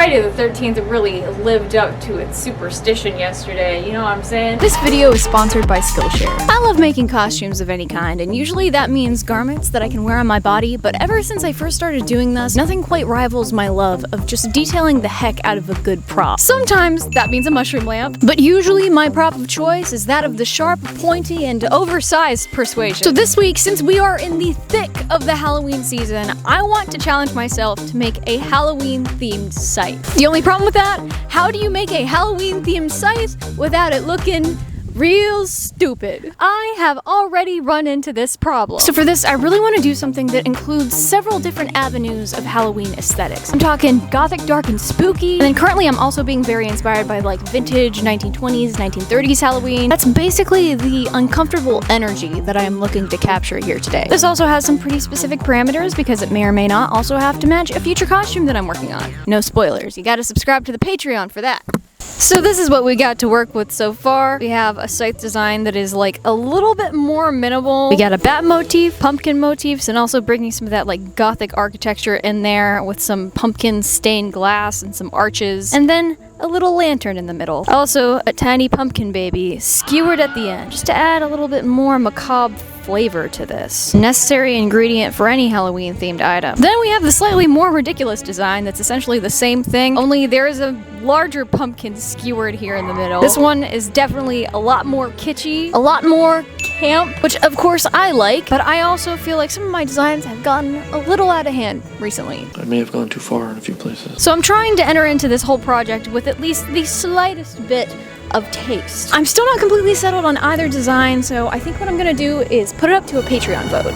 Friday the 13th really lived up to its superstition yesterday, you know what I'm saying? This video is sponsored by Skillshare. I love making costumes of any kind, and usually that means garments that I can wear on my body, but ever since I first started doing this, nothing quite rivals my love of just detailing the heck out of a good prop. Sometimes that means a mushroom lamp, but usually my prop of choice is that of the sharp, pointy, and oversized persuasion. So this week, since we are in the thick of the Halloween season, I want to challenge myself to make a Halloween-themed scythe. The only problem with that, how do you make a Halloween-themed scythe without it looking real stupid? I have already run into this problem. So for this, I really want to do something that includes several different avenues of Halloween aesthetics. I'm talking gothic, dark, and spooky, and then currently I'm also being very inspired by like vintage 1920s, 1930s Halloween. That's basically the uncomfortable energy that I am looking to capture here today. This also has some pretty specific parameters because it may or may not also have to match a future costume that I'm working on. No spoilers, you gotta subscribe to the Patreon for that. So this is what we got to work with so far. We have a scythe design that is like a little bit more minimal. We got a bat motif, pumpkin motifs, and also bringing some of that like gothic architecture in there with some pumpkin stained glass and some arches. And then a little lantern in the middle. Also, a tiny pumpkin baby skewered at the end, just to add a little bit more macabre flavor to this. Necessary ingredient for any Halloween themed item. Then we have the slightly more ridiculous design that's essentially the same thing, only there's a larger pumpkin skewered here in the middle. This one is definitely a lot more kitschy, a lot more camp, which of course I like, but I also feel like some of my designs have gotten a little out of hand recently. I may have gone too far in a few places. So I'm trying to enter into this whole project with at least the slightest bit of taste. I'm still not completely settled on either design, so I think what I'm gonna do is put it up to a Patreon vote.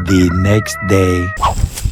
The next day.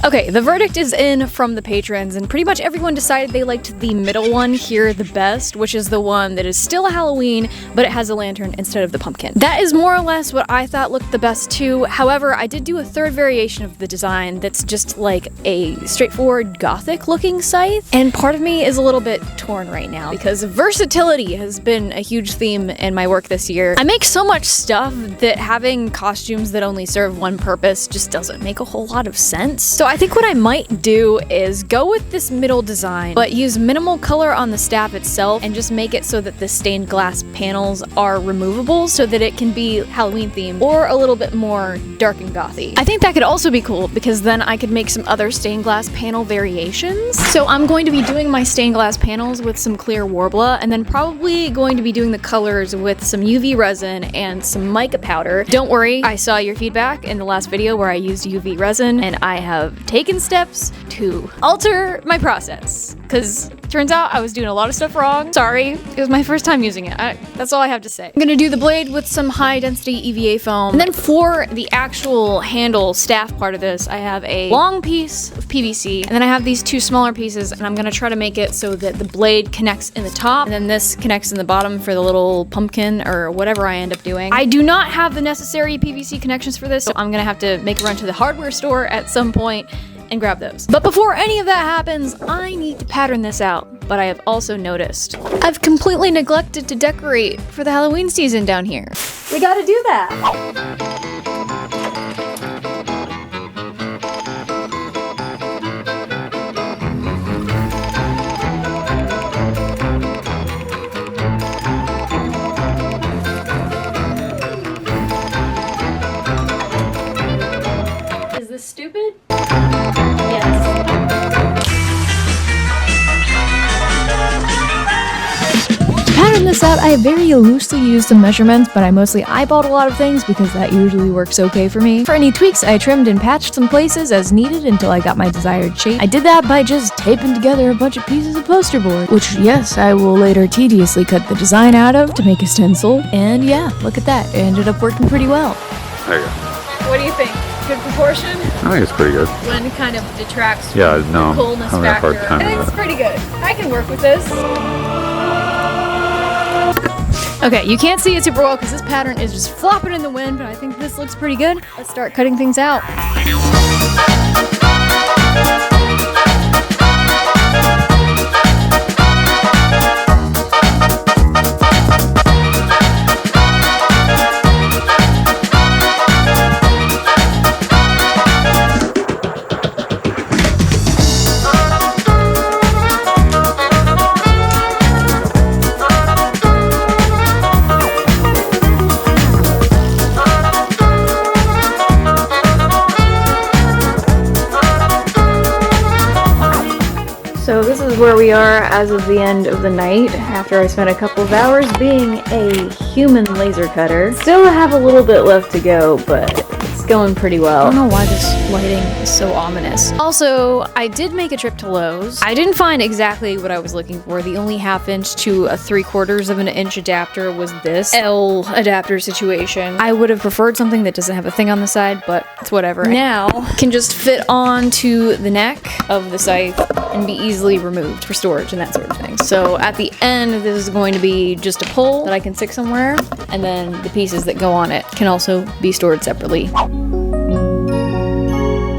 Okay, the verdict is in from the patrons, and pretty much everyone decided they liked the middle one here the best, which is the one that is still a Halloween, but it has a lantern instead of the pumpkin. That is more or less what I thought looked the best too. However, I did do a third variation of the design that's just like a straightforward gothic looking scythe, and part of me is a little bit torn right now because versatility has been a huge theme in my work this year. I make so much stuff that having costumes that only serve one purpose just doesn't make a whole lot of sense. So I think what I might do is go with this middle design, but use minimal color on the staff itself and just make it so that the stained glass panels are removable so that it can be Halloween themed or a little bit more dark and gothy. I think that could also be cool because then I could make some other stained glass panel variations. So I'm going to be doing my stained glass panels with some clear Warbler, and then probably going to be doing the colors with some UV resin and some mica powder. Don't worry, I saw your feedback in the last video where I used UV resin, and I have taken steps to alter my process because turns out I was doing a lot of stuff wrong. Sorry, it was my first time using it. That's all I have to say. I'm gonna do the blade with some high density EVA foam, and then for the actual handle staff part of this, I have a long piece of PVC, and then I have these two smaller pieces, and I'm gonna try to make it so that the blade connects in the top, and then this connects in the bottom for the little pumpkin or whatever I end up doing. I do not have the necessary PVC connections for this, so I'm gonna have to make a run to the hardware store at some point and grab those. But before any of that happens, I need to pattern this out. But I have also noticed I've completely neglected to decorate for the Halloween season down here. We gotta do that. Is this stupid? To pattern this out, I very loosely used some measurements, but I mostly eyeballed a lot of things because that usually works okay for me. For any tweaks, I trimmed and patched some places as needed until I got my desired shape. I did that by just taping together a bunch of pieces of poster board, which yes, I will later tediously cut the design out of to make a stencil. And yeah, look at that, it ended up working pretty well. There you go. What do you think? Good proportion? I think it's pretty good. When it kind of detracts from Yeah, the no, coolness I'm having a factor. hard time I think with it's pretty good. I can work with this. Okay, you can't see it super well because this pattern is just flopping in the wind, but I think this looks pretty good. Let's start cutting things out. So this is where we are as of the end of the night, after I spent a couple of hours being a human laser cutter. Still have a little bit left to go, but it's going pretty well. I don't know why this lighting is so ominous. Also, I did make a trip to Lowe's. I didn't find exactly what I was looking for. The only 1/2 inch to a 3/4 of an inch adapter was this L adapter situation. I would have preferred something that doesn't have a thing on the side, but it's whatever. Now, can just fit onto the neck of the scythe and be easily removed for storage and that sort of thing. So at the end, this is going to be just a pole that I can stick somewhere, and then the pieces that go on it can also be stored separately.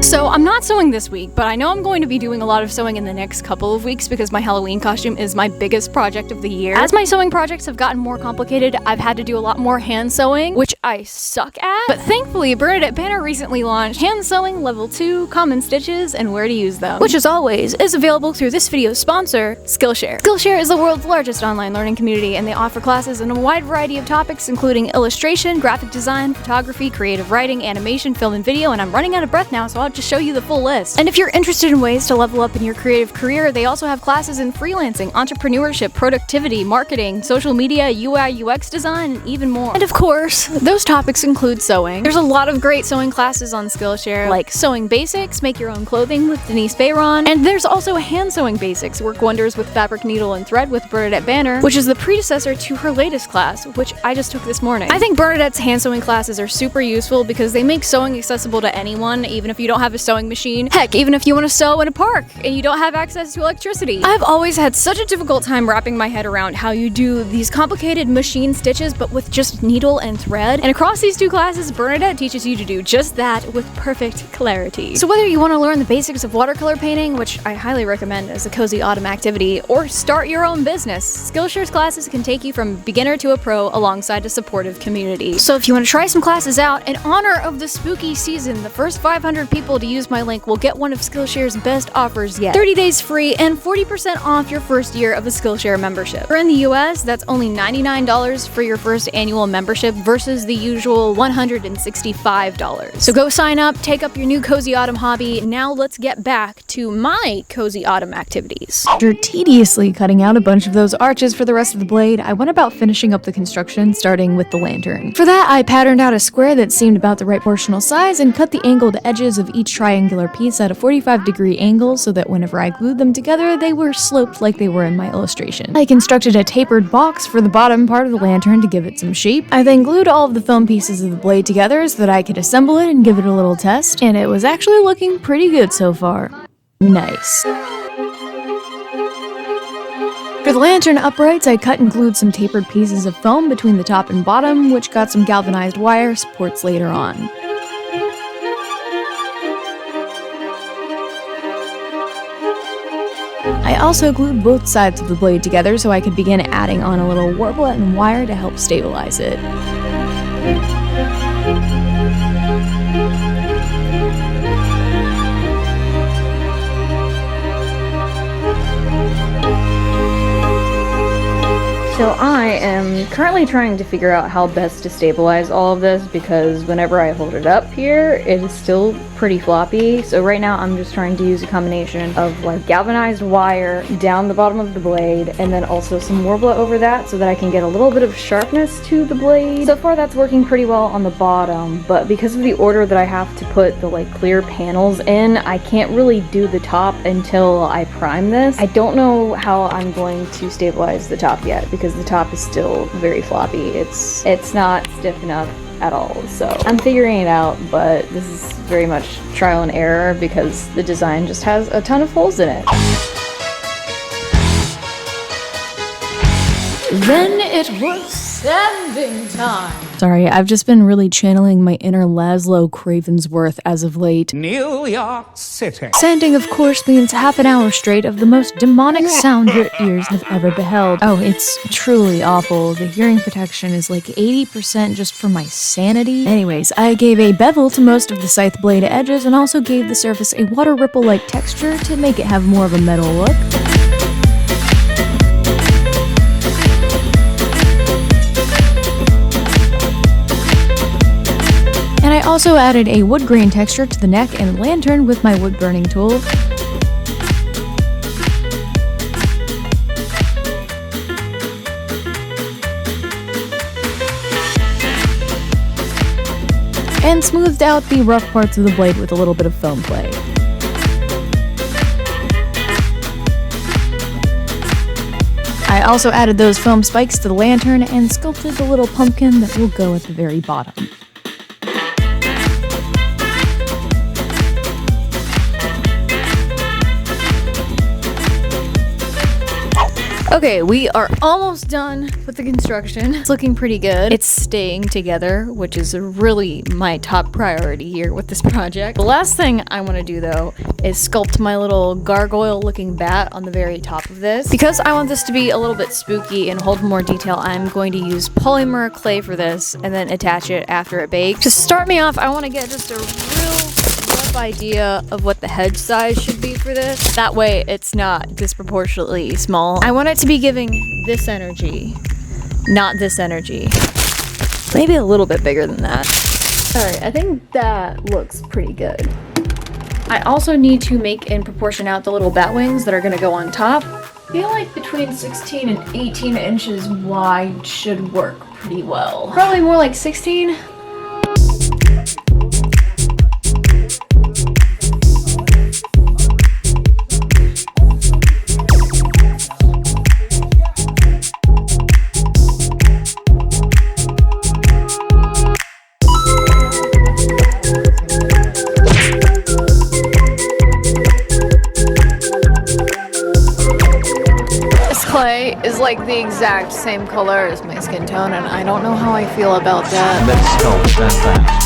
So I'm not sewing this week, but I know I'm going to be doing a lot of sewing in the next couple of weeks because my Halloween costume is my biggest project of the year. As my sewing projects have gotten more complicated, I've had to do a lot more hand sewing, which I suck at. But thankfully, Bernadette Banner recently launched Hand Sewing Level 2 Common Stitches and Where to Use Them, which as always is available through this video's sponsor, Skillshare. Skillshare is the world's largest online learning community, and they offer classes in a wide variety of topics, including illustration, graphic design, photography, creative writing, animation, film and video, and I'm running out of breath now, so I'll just show you the full list. And if you're interested in ways to level up in your creative career, they also have classes in freelancing, entrepreneurship, productivity, marketing, social media, UI, UX design, and even more. And of course, those topics include sewing. There's a lot of great sewing classes on Skillshare, like Sewing Basics, Make Your Own Clothing with Denise Bayron, and there's also Hand Sewing Basics, Work Wonders with Fabric, Needle, and Thread with Bernadette Banner, which is the predecessor to her latest class, which I just took this morning. I think Bernadette's hand sewing classes are super useful because they make sewing accessible to anyone, even if you don't have a sewing machine. Heck, even if you want to sew in a park and you don't have access to electricity. I've always had such a difficult time wrapping my head around how you do these complicated machine stitches but with just needle and thread. And across these two classes, Bernadette teaches you to do just that with perfect clarity. So whether you want to learn the basics of watercolor painting, which I highly recommend as a cozy autumn activity, or start your own business, Skillshare's classes can take you from beginner to a pro alongside a supportive community. So if you want to try some classes out, in honor of the spooky season, the first 500 people to use my link will get one of Skillshare's best offers yet. 30 days free and 40% off your first year of a Skillshare membership. For in the US, that's only $99 for your first annual membership versus the usual $165. So go sign up, take up your new cozy autumn hobby. Now let's get back to my cozy autumn activities. After tediously cutting out a bunch of those arches for the rest of the blade, I went about finishing up the construction, starting with the lantern. For that, I patterned out a square that seemed about the right proportional size and cut the angled edges of each triangular piece at a 45-degree angle so that whenever I glued them together, they were sloped like they were in my illustration. I constructed a tapered box for the bottom part of the lantern to give it some shape. I then glued all of the foam pieces of the blade together so that I could assemble it and give it a little test, and it was actually looking pretty good so far. Nice. For the lantern uprights, I cut and glued some tapered pieces of foam between the top and bottom, which got some galvanized wire supports later on. I also glued both sides of the blade together so I could begin adding on a little warblet and wire to help stabilize it. So I am currently trying to figure out how best to stabilize all of this because whenever I hold it up here, it is still pretty floppy. So right now I'm just trying to use a combination of like galvanized wire down the bottom of the blade and then also some warbler over that so that I can get a little bit of sharpness to the blade. So far that's working pretty well on the bottom, but because of the order that I have to put the like clear panels in, I can't really do the top until I prime this. I don't know how I'm going to stabilize the top yet because the top is still very floppy. It's not stiff enough at all. So I'm figuring it out, but this is very much trial and error because the design just has a ton of holes in it. Then it was sanding time. Sorry, I've just been really channeling my inner Laszlo Cravensworth as of late. New York City. Sanding, of course, means half an hour straight of the most demonic sound your ears have ever beheld. Oh, it's truly awful. The hearing protection is like 80% just for my sanity. Anyways, I gave a bevel to most of the scythe blade edges and also gave the surface a water ripple-like texture to make it have more of a metal look. And I also added a wood grain texture to the neck and lantern with my wood burning tool. and smoothed out the rough parts of the blade with a little bit of foam play. I also added those foam spikes to the lantern and sculpted the little pumpkin that will go at the very bottom. Okay, we are almost done with the construction. It's looking pretty good. It's staying together, which is really my top priority here with this project. The last thing I want to do though is sculpt my little gargoyle looking bat on the very top of this. Because I want this to be a little bit spooky and hold more detail, I'm going to use polymer clay for this and then attach it after it bakes. To start me off, I want to get just a real rough idea of what the head size should be for this. That way it's not disproportionately small. I want it to be giving this energy, not this energy. Maybe a little bit bigger than that. Alright, I think that looks pretty good. I also need to make and proportion out the little bat wings that are going to go on top. I feel like between 16 and 18 inches wide should work pretty well. Probably more like 16. Is like the exact same color as my skin tone, and I don't know how I feel about that. Let's sculpt that.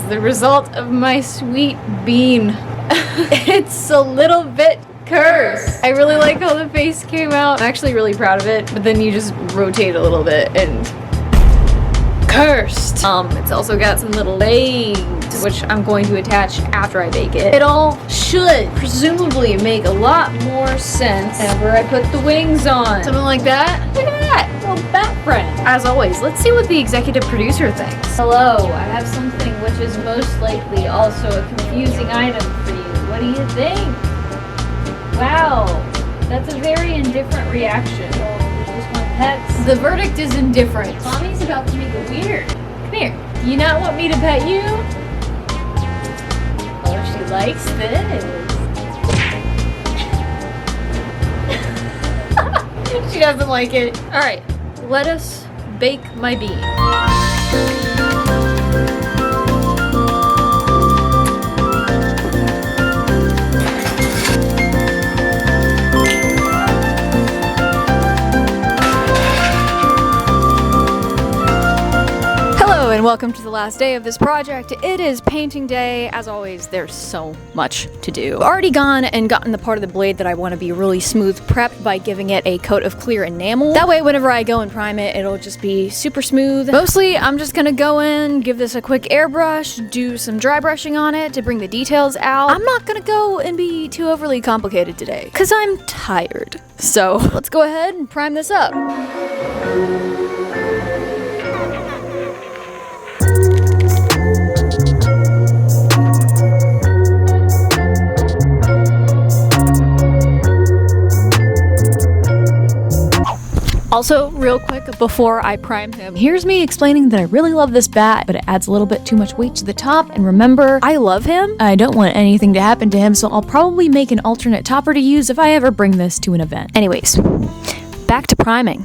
The result of my sweet bean. It's a little bit cursed. I really like how the face came out. I'm actually really proud of it, but then you just rotate a little bit and cursed. It's also got some little legs, which I'm going to attach after I bake it. It all should presumably make a lot more sense whenever I put the wings on. Something like that. Look at that, little bat friend. As always, let's see what the executive producer thinks. Hello, I have something which is most likely also a confusing item for you. What do you think? Wow, that's a very indifferent reaction. You just want pets? The verdict is indifferent. Mommy's about to make it weird. Come here. Do you not want me to pet you? Oh, she likes this. She doesn't like it. All right, let us bake my bean. And welcome to the last day of this project. It is painting day. As always, there's so much to do. I've already gone and gotten the part of the blade that I want to be really smooth prepped by giving it a coat of clear enamel. That way, whenever I go and prime it, it'll just be super smooth. Mostly, I'm just gonna go in, give this a quick airbrush, do some dry brushing on it to bring the details out. I'm not gonna go and be too overly complicated today, because I'm tired. So, let's go ahead and prime this up. Also, real quick, before I prime him, here's me explaining that I really love this bat, but it adds a little bit too much weight to the top, and remember, I love him. I don't want anything to happen to him, so I'll probably make an alternate topper to use if I ever bring this to an event. Anyways, back to priming.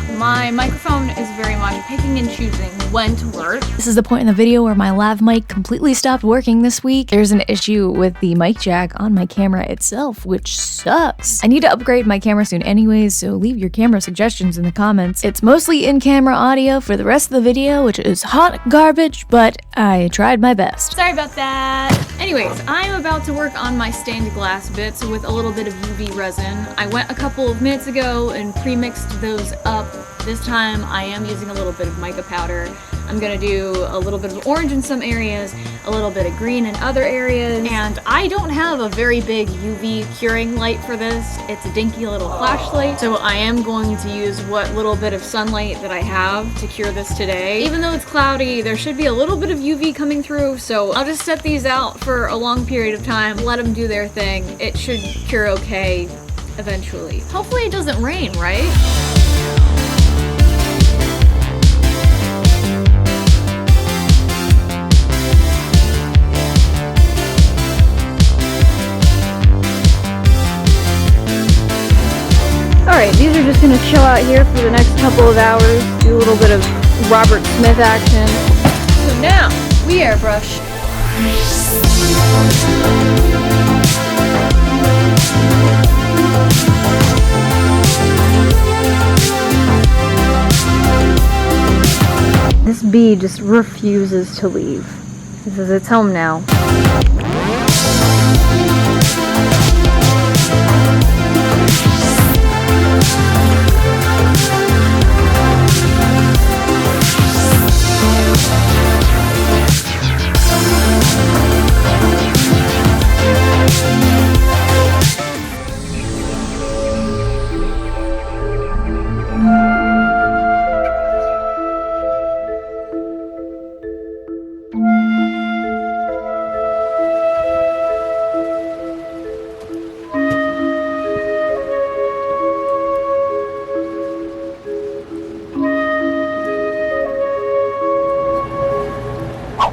Come my microphone is very much picking and choosing when to work. This is the point in the video where my lav mic completely stopped working this week. There's an issue with the mic jack on my camera itself, which sucks. I need to upgrade my camera soon anyways, so leave your camera suggestions in the comments. It's mostly in-camera audio for the rest of the video, which is hot garbage, but I tried my best. Sorry about that. Anyways, I'm about to work on my stained glass bits with a little bit of UV resin. I went a couple of minutes ago and pre-mixed those up. This time I am using a little bit of mica powder. I'm gonna do a little bit of orange in some areas, a little bit of green in other areas, and I don't have a very big UV curing light for this. It's a dinky little flashlight, so I am going to use what little bit of sunlight that I have to cure this today. Even though it's cloudy, there should be a little bit of UV coming through, so I'll just set these out for a long period of time, let them do their thing. It should cure okay eventually. Hopefully it doesn't rain, right? Alright, these are just gonna chill out here for the next couple of hours, do a little bit of Robert Smith action. So now, we airbrush. This bee just refuses to leave. It says it's home now.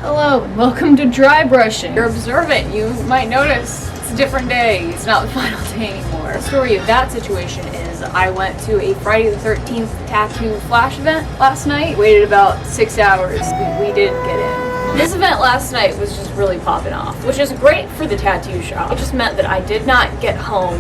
Hello, and welcome to dry brushing. You're observant, you might notice it's a different day. It's not the final day anymore. The story of that situation is I went to a Friday the 13th tattoo flash event last night. Waited about 6 hours. We did get in. This event last night was just really popping off, which is great for the tattoo shop. It just meant that I did not get home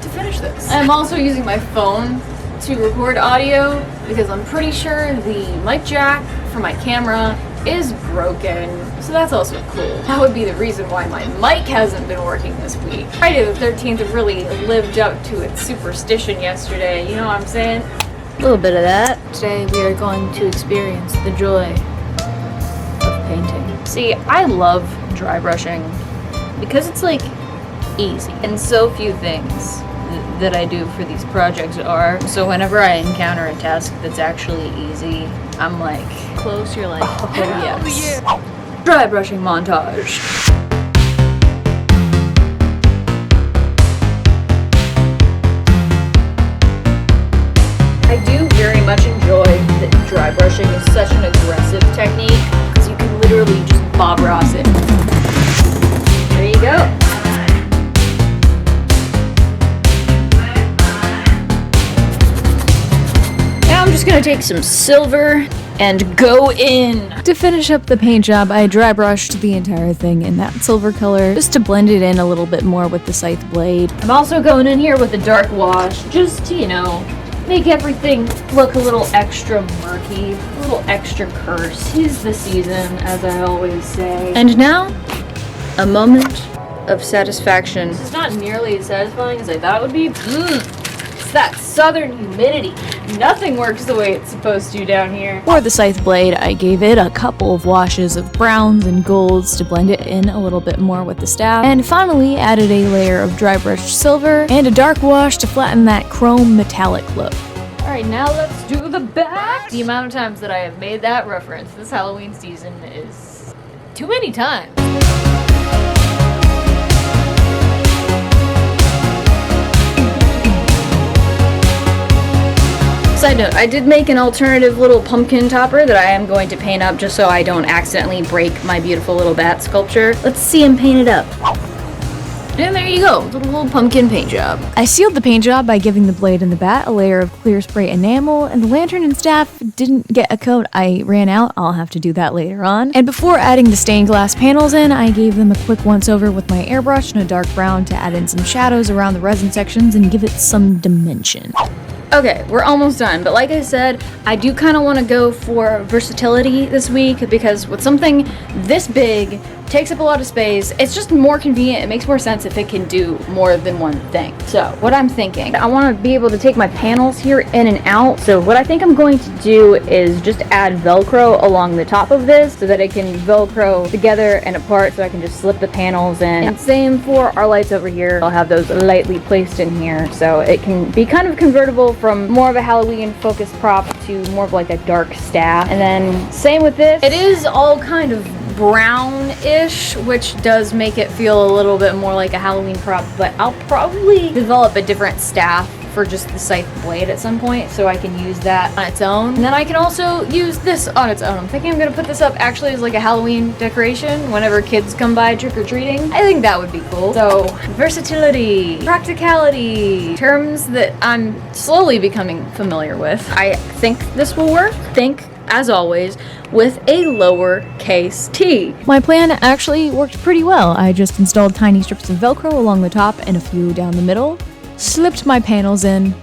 to finish this. I'm also using my phone to record audio because I'm pretty sure the mic jack for my camera is broken, so that's also cool. That would be the reason why my mic hasn't been working this week. Friday the 13th really lived up to its superstition yesterday, you know what I'm saying? A little bit of that. Today we are going to experience the joy of painting. See, I love dry brushing because it's like easy, and so few things that I do for these projects are. So whenever I encounter a task that's actually easy, I'm like, close, you're like, oh yes. Yeah. Dry brushing montage. I do very much enjoy that dry brushing is such an aggressive technique because you can literally just Bob Ross it. There you go. I'm just gonna take some silver and go in. To finish up the paint job, I dry brushed the entire thing in that silver color, just to blend it in a little bit more with the scythe blade. I'm also going in here with a dark wash, just to, you know, make everything look a little extra murky, a little extra cursed. 'Tis the season, as I always say. And now, a moment of satisfaction. It's not nearly as satisfying as I thought it would be. It's that southern humidity. Nothing works the way it's supposed to down here. For the scythe blade, I gave it a couple of washes of browns and golds to blend it in a little bit more with the staff, and finally added a layer of dry brushed silver and a dark wash to flatten that chrome metallic look. Alright, now let's do the back. The amount of times that I have made that reference this Halloween season is too many times. Side note, I did make an alternative little pumpkin topper that I am going to paint up just so I don't accidentally break my beautiful little bat sculpture. Let's see him paint it up. And there you go, little pumpkin paint job. I sealed the paint job by giving the blade and the bat a layer of clear spray enamel, and the lantern and staff didn't get a coat. I ran out, I'll have to do that later on. And before adding the stained glass panels in, I gave them a quick once over with my airbrush in a dark brown to add in some shadows around the resin sections and give it some dimension. Okay, we're almost done, but like I said, I do kind of want to go for versatility this week because with something this big, takes up a lot of space, it's just more convenient, it makes more sense if it can do more than one thing. So, what I'm thinking, I want to be able to take my panels here in and out, so what I think I'm going to do is just add Velcro along the top of this so that it can Velcro together and apart so I can just slip the panels in. And same for our lights over here, I'll have those lightly placed in here so it can be kind of convertible from more of a Halloween focused prop to more of like a dark staff. And then same with this, it is all kind of brownish, which does make it feel a little bit more like a Halloween prop, but I'll probably develop a different staff for just the scythe blade at some point so I can use that on its own. And then I can also use this on its own. I'm thinking I'm gonna put this up actually as like a Halloween decoration whenever kids come by trick-or-treating. I think that would be cool. So, versatility, practicality, terms that I'm slowly becoming familiar with. I think this will work. As always, with a lowercase t. My plan actually worked pretty well. I just installed tiny strips of Velcro along the top and a few down the middle, slipped my panels in,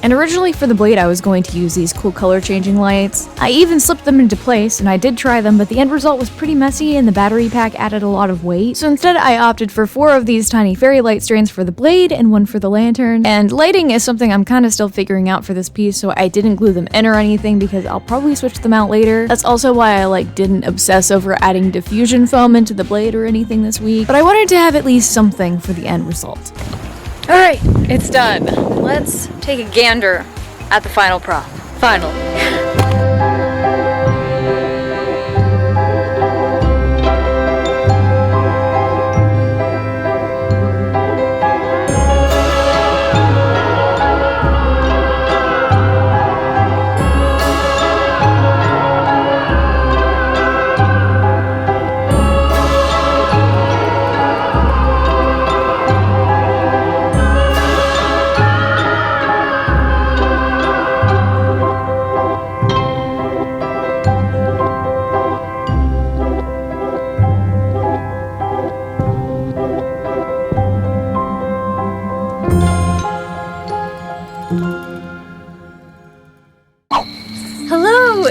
and originally for the blade I was going to use these cool color changing lights. I even slipped them into place and I did try them, but the end result was pretty messy and the battery pack added a lot of weight. So instead I opted for 4 of these tiny fairy light strands for the blade and 1 for the lantern. And lighting is something I'm kind of still figuring out for this piece, so I didn't glue them in or anything because I'll probably switch them out later. That's also why I didn't obsess over adding diffusion foam into the blade or anything this week, but I wanted to have at least something for the end result. Alright, it's done. Let's take a gander at the final prop. Finally.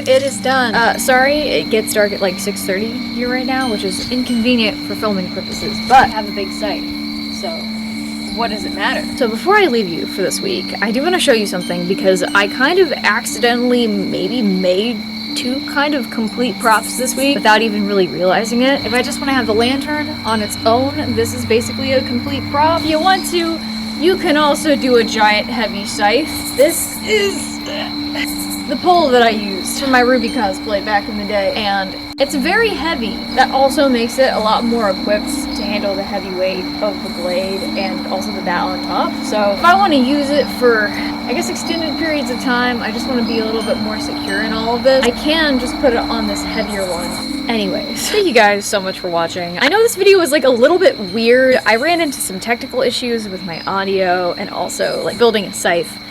It is done. Sorry, it gets dark at 6:30 here right now, which is inconvenient for filming purposes, but I have a big site, so what does it matter? So before I leave you for this week, I do want to show you something because I kind of accidentally maybe made 2 kind of complete props this week without even really realizing it. If I just want to have the lantern on its own, this is basically a complete prop. If you want to, you can also do a giant heavy scythe. This is the pole that I used for my Ruby cosplay back in the day, and it's very heavy. That also makes it a lot more equipped to handle the heavy weight of the blade and also the bat on top. So if I want to use it for, I guess, extended periods of time, I just want to be a little bit more secure in all of this, I can just put it on this heavier one. Anyways, thank you guys so much for watching. I know this video was a little bit weird. I ran into some technical issues with my audio and also building a scythe.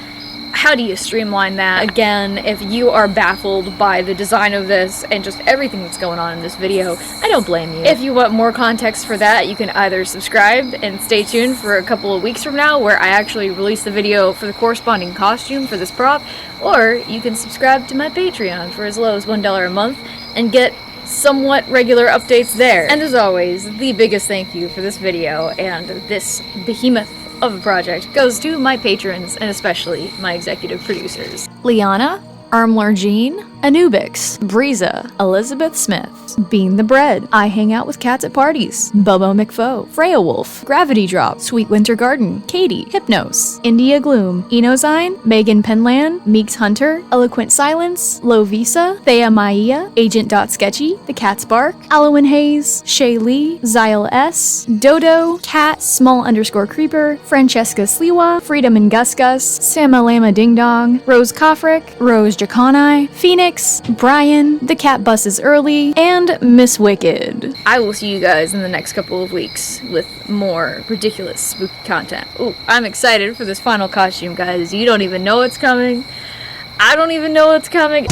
How do you streamline that? Again, if you are baffled by the design of this and just everything that's going on in this video, I don't blame you. If you want more context for that, you can either subscribe and stay tuned for a couple of weeks from now where I actually release the video for the corresponding costume for this prop, or you can subscribe to my Patreon for as low as $1 a month and get somewhat regular updates there. And as always, the biggest thank you for this video and this behemoth of a project goes to my patrons and especially my executive producers. Liana, Armlar Jean, Anubix, Breeza, Elizabeth Smith, Bean the Bread, I Hang Out with Cats at Parties, Bobo McFo, Freya Wolf, Gravity Drop, Sweet Winter Garden, Katie, Hypnos, India Gloom, Enozine, Megan Penland, Meeks Hunter, Eloquent Silence, Lovisa, Thea Maia, Agent.Sketchy, The Cat's Bark, Alwyn Hayes, Shay Lee, Zyle S, Dodo, Cat, Small_Creeper, Francesca Sliwa, Freedom and Gus Gus, Sama Lama Ding Dong, Rose Kofrick, Rose Jaconi, Phoenix, Alex, Brian, the cat bus is early, and Miss Wicked. I will see you guys in the next couple of weeks with more ridiculous spooky content. Ooh, I'm excited for this final costume, guys. You don't even know it's coming. I don't even know it's coming.